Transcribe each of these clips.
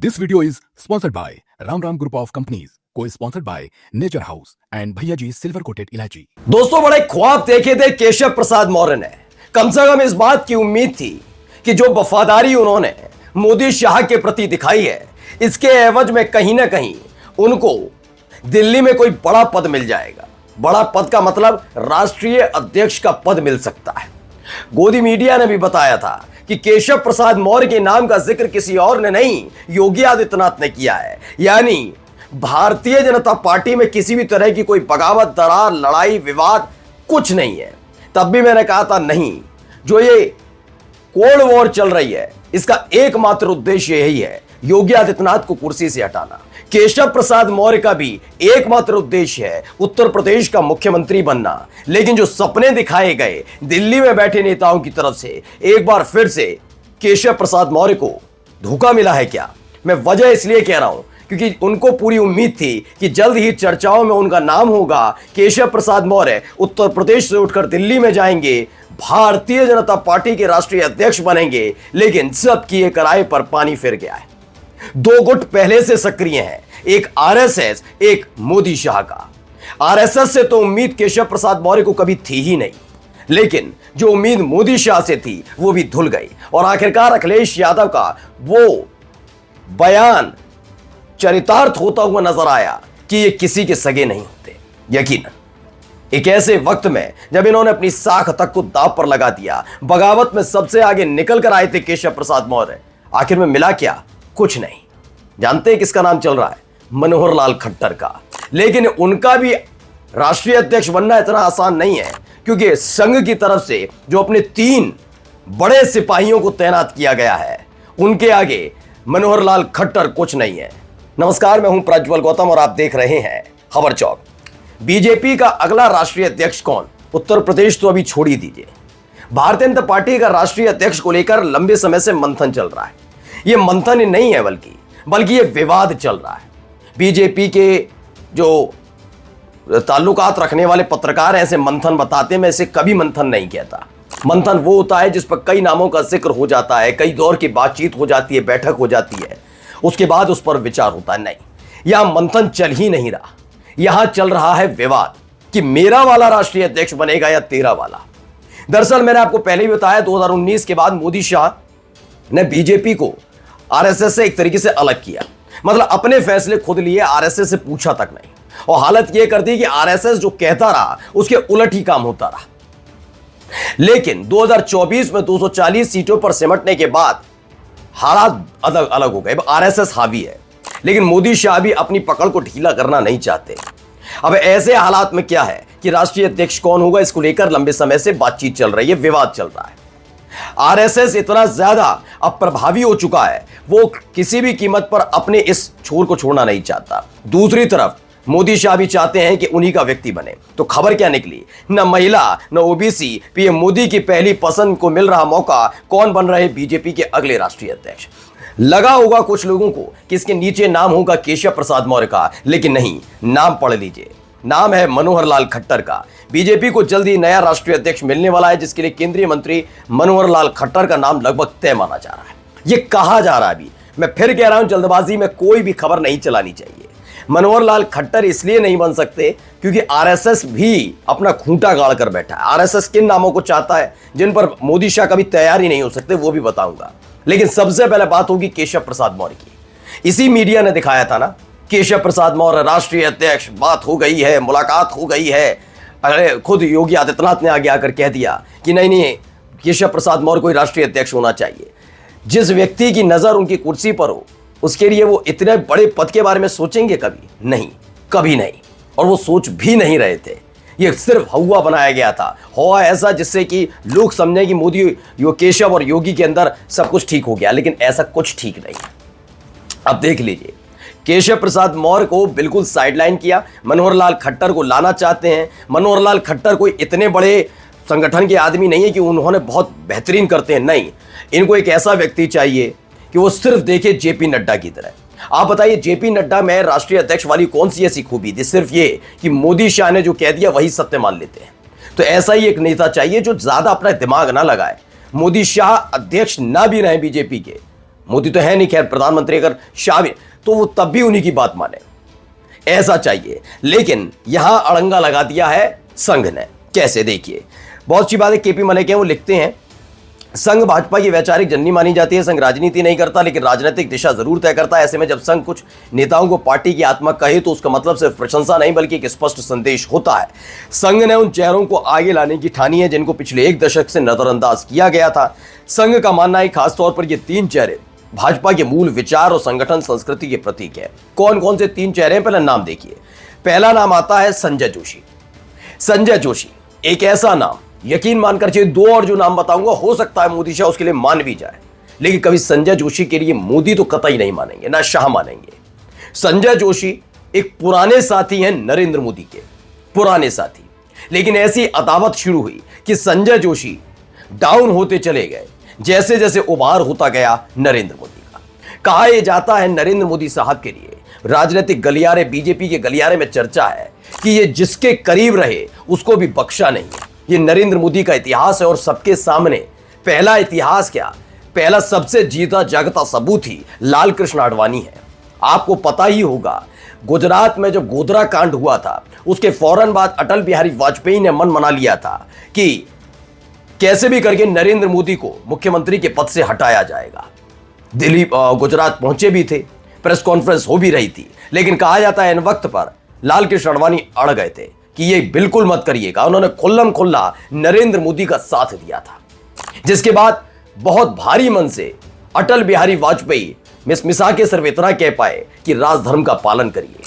This video is sponsored by Ram Ram Group of Companies, co-sponsored by Nature House and भैया G silver coated इलायची। दोस्तों, बड़े ख्वाब देखे थे केशव प्रसाद मौर्य ने। कम से कम इस बात की उम्मीद थी कि जो वफादारी उन्होंने मोदी शाह के प्रति दिखाई है, इसके एवज में कहीं ना कहीं उनको दिल्ली में कोई बड़ा पद मिल जाएगा। बड़ा पद का मतलब राष्ट्रीय अध्यक्ष का पद मिल सकता है। गोदी मीडिया ने भी बताया था कि केशव प्रसाद मौर्य के नाम का जिक्र किसी और ने नहीं, योगी आदित्यनाथ ने किया है। यानी भारतीय जनता पार्टी में किसी भी तरह की कोई बगावत, दरार, लड़ाई, विवाद कुछ नहीं है। तब भी मैंने कहा था नहीं, जो ये कोल्ड वॉर चल रही है इसका एकमात्र उद्देश्य यही है, योगी आदित्यनाथ को कुर्सी से हटाना। केशव प्रसाद मौर्य का भी एकमात्र उद्देश्य है उत्तर प्रदेश का मुख्यमंत्री बनना। लेकिन जो सपने दिखाए गए दिल्ली में बैठे नेताओं की तरफ से, एक बार फिर से केशव प्रसाद मौर्य को धोखा मिला है क्या? मैं वजह इसलिए कह रहा हूं क्योंकि उनको पूरी उम्मीद थी कि जल्द ही चर्चाओं में उनका नाम होगा। केशव प्रसाद मौर्य उत्तर प्रदेश से उठकर दिल्ली में जाएंगे, भारतीय जनता पार्टी के राष्ट्रीय अध्यक्ष बनेंगे। लेकिन सब किए कराए पर पानी फिर गया है। दो गुट पहले से सक्रिय हैं, एक आरएसएस, एक मोदी शाह का। आरएसएस से तो उम्मीद केशव प्रसाद मौर्य को कभी थी ही नहीं, लेकिन जो उम्मीद मोदी शाह से थी वो भी धुल गई। और आखिरकार अखिलेश यादव का वो बयान चरितार्थ होता हुआ नजर आया कि ये किसी के सगे नहीं होते। यकीनन एक ऐसे वक्त में जब इन्होंने अपनी साख तक को दांव पर लगा दिया, बगावत में सबसे आगे निकल कर आए थे केशव प्रसाद मौर्य। आखिर में मिला क्या? कुछ नहीं। जानते हैं किसका नाम चल रहा है? मनोहर लाल खट्टर का। लेकिन उनका भी राष्ट्रीय अध्यक्ष बनना इतना आसान नहीं है, क्योंकि संघ की तरफ से जो अपने 3 बड़े सिपाहियों को तैनात किया गया है, उनके आगे मनोहर लाल खट्टर कुछ नहीं है। नमस्कार, मैं हूं प्रज्वल गौतम और आप देख रहे हैं खबर चौक। बीजेपी का अगला राष्ट्रीय अध्यक्ष कौन? उत्तर प्रदेश तो अभी छोड़ ही दीजिए, भारतीय जनता पार्टी का राष्ट्रीय अध्यक्ष को लेकर लंबे समय से मंथन चल रहा है। यह मंथन नहीं है, बल्कि यह विवाद चल रहा है। बीजेपी के जो ताल्लुकात रखने वाले पत्रकार ऐसे मंथन बताते हैं, मैं इसे कभी मंथन नहीं कहता। मंथन वो होता है जिस पर कई नामों का जिक्र हो जाता है, कई दौर की बातचीत हो जाती है, बैठक हो जाती है, उसके बाद उस पर विचार होता है। नहीं, यहां मंथन चल ही नहीं रहा। यहां चल रहा है विवाद कि मेरा वाला राष्ट्रीय अध्यक्ष बनेगा या तेरा वाला। दरअसल मैंने आपको पहले ही बताया, 2019 के बाद मोदी शाह ने बीजेपी को आरएसएस से एक तरीके से अलग किया। मतलब अपने फैसले खुद लिए, आरएसएस से पूछा तक नहीं। और हालत यह कर दी कि आरएसएस जो कहता रहा उसके उलट ही काम होता रहा। लेकिन 2024 में 240 सीटों पर सिमटने के बाद हालात अलग अलग हो गए। अब आरएसएस हावी है, लेकिन मोदी शाह भी अपनी पकड़ को ढीला करना नहीं चाहते। अब ऐसे हालात में क्या है कि राष्ट्रीय अध्यक्ष कौन होगा, इसको लेकर लंबे समय से बातचीत चल रही है, विवाद चल रहा है। आरएसएस इतना ज्यादा अब प्रभावी हो चुका है, वो किसी भी कीमत पर अपने इस छोर को छोड़ना नहीं चाहता। दूसरी तरफ मोदी शाह भी चाहते हैं कि उन्हीं का व्यक्ति बने। तो खबर क्या निकली? न महिला न ओबीसी, पीएम मोदी की पहली पसंद को मिल रहा मौका। कौन बन रहे बीजेपी के अगले राष्ट्रीय अध्यक्ष? लगा होगा कुछ लोगों को कि इसके नीचे नाम होगा केशव प्रसाद मौर्य का, लेकिन नहीं, नाम पढ़ लीजिए, नाम है मनोहर लाल खट्टर का। बीजेपी को जल्द ही नया राष्ट्रीय अध्यक्ष मिलने वाला है, जिसके लिए केंद्रीय मंत्री मनोहर लाल खट्टर का नाम लगभग तय माना जा रहा है। यह कहा जा रहा है, अभी मैं फिर कह रहा हूं, जल्दबाजी में कोई भी खबर नहीं चलानी चाहिए। मनोहर लाल खट्टर इसलिए नहीं बन सकते क्योंकि आरएसएस भी अपना खूंटा गाड़ कर बैठा है। आरएसएस किन नामों को चाहता है जिन पर मोदी शाह कभी तैयार ही नहीं हो सकते, वो भी बताऊंगा। लेकिन सबसे पहले बात होगी केशव प्रसाद मौर्य की। इसी मीडिया ने दिखाया था ना, केशव प्रसाद मौर्य राष्ट्रीय अध्यक्ष, बात हो गई है, मुलाकात हो गई है। अरे खुद योगी आदित्यनाथ ने आगे आकर कह दिया कि नहीं, केशव प्रसाद मौर्य को राष्ट्रीय अध्यक्ष होना चाहिए। जिस व्यक्ति की नजर उनकी कुर्सी पर हो, उसके लिए वो इतने बड़े पद के बारे में सोचेंगे? कभी नहीं, कभी नहीं। और वो सोच भी नहीं रहे थे। ये सिर्फ हवा बनाया गया था, हुआ ऐसा जिससे कि लोग समझें कि मोदी, केशव और योगी के अंदर सब कुछ ठीक हो गया। लेकिन ऐसा कुछ ठीक नहीं। अब देख लीजिए, केशव प्रसाद मौर्य को बिल्कुल साइडलाइन किया, मनोहर लाल खट्टर को लाना चाहते हैं। मनोहर लाल खट्टर कोई इतने बड़े संगठन के आदमी नहीं है कि उन्होंने बहुत बेहतरीन करते हैं, नहीं। इनको एक ऐसा व्यक्ति चाहिए कि वो सिर्फ देखे जेपी नड्डा की तरह। आप बताइए, जेपी नड्डा में राष्ट्रीय अध्यक्ष वाली कौन सी ऐसी खूबी थी? सिर्फ ये कि मोदी शाह ने जो कह दिया वही सत्य मान लेते हैं। तो ऐसा ही एक नेता चाहिए जो ज्यादा अपना दिमाग ना लगाए। मोदी शाह अध्यक्ष ना भी रहे बीजेपी के, मोदी तो है नहीं, खैर प्रधानमंत्री अगर शाह भी, तो वो तब भी उन्हीं की बात माने, ऐसा चाहिए। लेकिन यहां अड़ंगा लगा दिया है संघ ने। कैसे, देखिए, बहुत अच्छी बात है। केपी मलिक है, वो लिखते हैं, संघ भाजपा की वैचारिक जननी मानी जाती है। संघ राजनीति नहीं करता लेकिन राजनीतिक दिशा जरूर तय करता है। ऐसे में जब संघ कुछ नेताओं को पार्टी की आत्मा कहे तो उसका मतलब सिर्फ प्रशंसा नहीं बल्कि एक स्पष्ट संदेश होता है। संघ ने उन चेहरों को आगे लाने की ठानी है जिनको पिछले एक दशक से नजरअंदाज किया गया था। संघ का मानना है खासतौर पर ये 3 चेहरे भाजपा के मूल विचार और संगठन संस्कृति के प्रतीक है। कौन कौन से 3 चेहरे हैं, पहले नाम देखिए। पहला नाम आता है संजय जोशी। संजय जोशी एक ऐसा नाम, यकीन मानकर चाहिए 2 और जो नाम बताऊंगा हो सकता है मोदी शाह उसके लिए मान भी जाए, लेकिन कभी संजय जोशी के लिए मोदी तो कतई नहीं मानेंगे, ना शाह मानेंगे। संजय जोशी एक पुराने साथी हैं नरेंद्र मोदी के, पुराने साथी। लेकिन ऐसी अदावत शुरू हुई कि संजय जोशी डाउन होते चले गए जैसे जैसे उभार होता गया नरेंद्र मोदी का। कहा यह जाता है नरेंद्र मोदी साहब के लिए राजनीतिक गलियारे, बीजेपी के गलियारे में चर्चा है कि ये जिसके करीब रहे उसको भी बख्शा नहीं। ये नरेंद्र मोदी का इतिहास है और सबके सामने पहला इतिहास क्या, पहला सबसे जीता जागता सबूत ही लाल कृष्ण आडवाणी है। आपको पता ही होगा, गुजरात में जब गोधरा कांड हुआ था उसके फौरन बाद अटल बिहारी वाजपेयी ने मन मना लिया था कि कैसे भी करके नरेंद्र मोदी को मुख्यमंत्री के पद से हटाया जाएगा। दिल्ली गुजरात पहुंचे भी थे, प्रेस कॉन्फ्रेंस हो भी रही थी, लेकिन कहा जाता है इन वक्त पर लाल कृष्ण आडवाणी अड़ गए थे कि ये बिल्कुल मत करिएगा। उन्होंने खुल्लम खुल्ला नरेंद्र मोदी का साथ दिया था, जिसके बाद बहुत भारी मन से अटल बिहारी वाजपेयी मिसमिसा के सिर्फ इतना कह पाए कि राजधर्म का पालन करिए,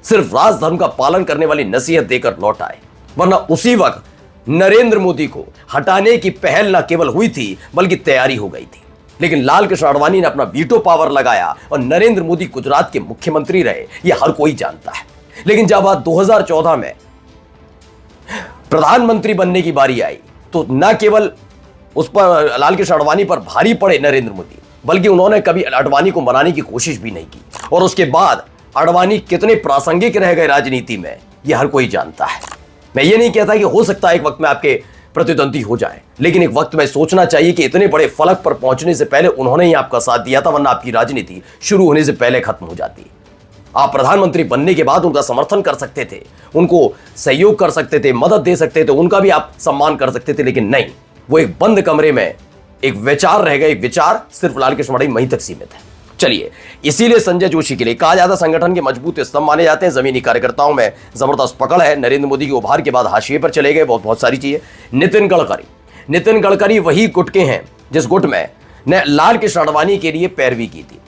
सिर्फ राजधर्म का पालन करने वाली नसीहत देकर लौट आए। वरना उसी वक्त नरेंद्र मोदी को हटाने की पहल न केवल हुई थी बल्कि तैयारी हो गई थी। लेकिन लाल कृष्ण आडवाणी ने अपना वीटो पावर लगाया और नरेंद्र मोदी गुजरात के मुख्यमंत्री रहे, यह हर कोई जानता है। लेकिन जब बात 2014 में प्रधानमंत्री बनने की बारी आई तो न केवल उस पर लाल कृष्ण आडवाणी पर भारी पड़े नरेंद्र मोदी, बल्कि उन्होंने कभी आडवाणी को मनाने की कोशिश भी नहीं की। और उसके बाद आडवाणी कितने प्रासंगिक रह गए राजनीति में, यह हर कोई जानता है। मैं ये नहीं कहता कि हो सकता है एक वक्त में आपके प्रतिद्वंदी हो जाए, लेकिन एक वक्त में सोचना चाहिए कि इतने बड़े फलक पर पहुंचने से पहले उन्होंने ही आपका साथ दिया था, वरना आपकी राजनीति शुरू होने से पहले खत्म हो जाती। आप प्रधानमंत्री बनने के बाद उनका समर्थन कर सकते थे, उनको सहयोग कर सकते थे, मदद दे सकते थे, उनका भी आप सम्मान कर सकते थे, लेकिन नहीं, वो एक बंद कमरे में एक विचार रह गए। विचार सिर्फ लाल कृष्ण आडवाणी वहीं तक सीमित है। चलिए, इसीलिए संजय जोशी के लिए कहा जाता संगठन के मजबूत स्तंभ माने जाते हैं। जमीनी कार्यकर्ताओं में जबरदस्त पकड़ है। नरेंद्र मोदी के उभार के बाद हाशिए पर चले गए बहुत सारी चीजें। नितिन गडकरी वही गुट के हैं जिस गुट में ने लाल कृष्ण आडवाणी के लिए पैरवी की थी।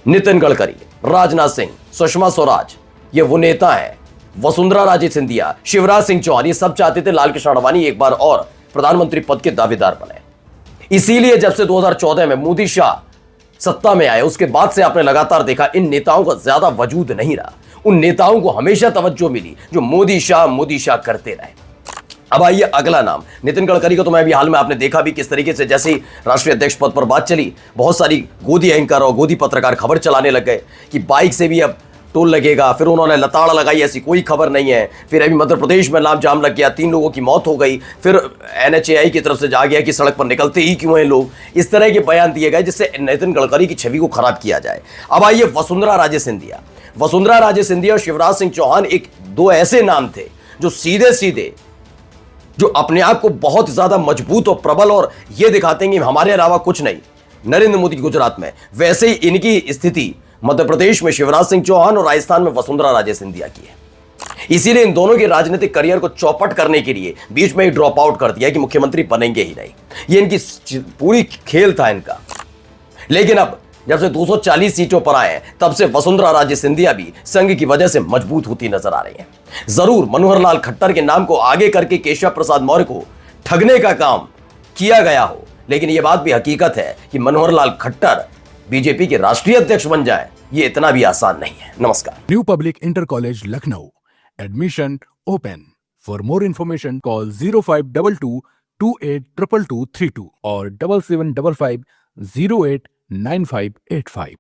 नितिन गडकरी, राजनाथ सिंह, सुषमा स्वराज, ये वो नेता है, वसुंधरा राजे सिंधिया, शिवराज सिंह चौहान, ये सब चाहते थे लाल कृष्ण आडवाणी एक बार और प्रधानमंत्री पद के दावेदार बने। इसीलिए जब से 2014 में मोदी शाह सत्ता में आए उसके बाद से आपने लगातार देखा इन नेताओं का ज्यादा वजूद नहीं रहा। उन नेताओं को हमेशा तवज्जो मिली जो मोदी शाह करते रहे। अब आइए अगला नाम, नितिन गडकरी को तो मैं अभी हाल में आपने देखा भी किस तरीके से, जैसे ही राष्ट्रीय अध्यक्ष पद पर बात चली, बहुत सारी गोदी एंकर और गोदी पत्रकार खबर चलाने लग गए कि बाइक से भी अब टोल लगेगा। फिर उन्होंने लताड़ लगाई, ऐसी कोई खबर नहीं है। फिर अभी मध्य प्रदेश में लाम जाम लग गया, 3 लोगों की मौत हो गई। फिर NHAI की तरफ से जा गया कि सड़क पर निकलते ही क्यों हैं लोग। इस तरह के बयान दिए गए जिससे नितिन गडकरी की छवि को खराब किया जाए। अब आइए वसुंधरा राजे सिंधिया और शिवराज सिंह चौहान एक 2 ऐसे नाम थे जो सीधे सीधे जो अपने आप को बहुत ज्यादा मजबूत और प्रबल और ये दिखाते हैं कि हमारे अलावा कुछ नहीं नरेंद्र मोदी गुजरात में, वैसे ही इनकी स्थिति मध्य प्रदेश में शिवराज सिंह चौहान और राजस्थान में वसुंधरा राजे सिंधिया की है। इसीलिए इन दोनों के राजनीतिक करियर को चौपट करने के लिए बीच में ही ड्रॉप आउट कर दिया कि मुख्यमंत्री बनेंगे ही नहीं। ये इनकी पूरी खेल था इनका। लेकिन अब जब से 240 सीटों पर आए तब से वसुंधरा राजे सिंधिया भी संघ की वजह से मजबूत होती नजर आ रही हैं। जरूर मनोहर लाल खट्टर के नाम को आगे करके केशव प्रसाद मौर्य को ठगने का काम किया गया हो, लेकिन यह बात भी हकीकत है कि मनोहर लाल खट्टर बीजेपी के राष्ट्रीय अध्यक्ष बन जाए, ये इतना भी आसान नहीं है। नमस्कार। New public inter college Lucknow, admission open. For more information call 0522 282232 और 7755 089585।